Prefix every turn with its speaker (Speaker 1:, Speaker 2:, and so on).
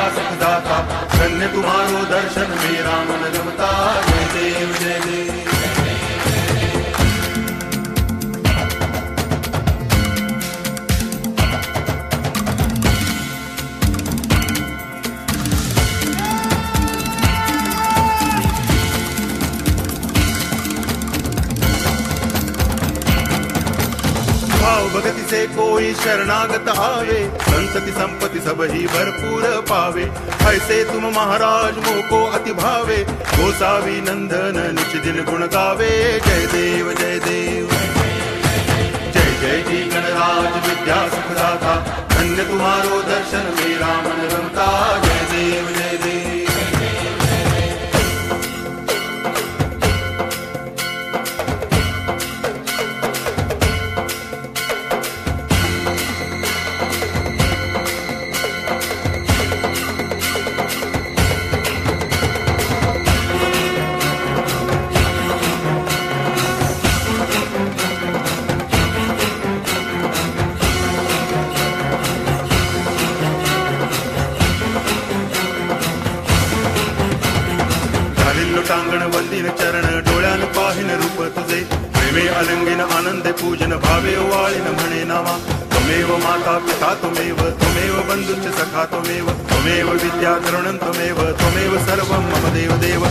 Speaker 1: सुखदाता, धन्य तुम्हारो दर्शन मेरा मन रमता। जय देव जय देव। भाव भगति से कोई शरणागत आवे, संतति संपत्ति सब ही भरपूर पावे। ऐसे तुम महाराज मोको अति भावे, गोसावी नंदन निच दिन गुण गावे। जय देव जय देव। जय जय जी गणराज विद्या सुखदाता, धन्य तुम्हारो दर्शन मेरा मन रमता। जय देव जय देव। टांगण वंदिन चरण, डोळ्यान पाहिन रूप तुझे। प्रेमे अलंगिन आनंदे पूजन, भावे वाळीन म्हणे नावा। त्वमेव माता पिता त्वमेव, त्वमेव बंधुश्च सखा त्वमेव, त्वमेव विद्या तरुणं त्वमेव, त्वमेव सर्वं मम देव देव।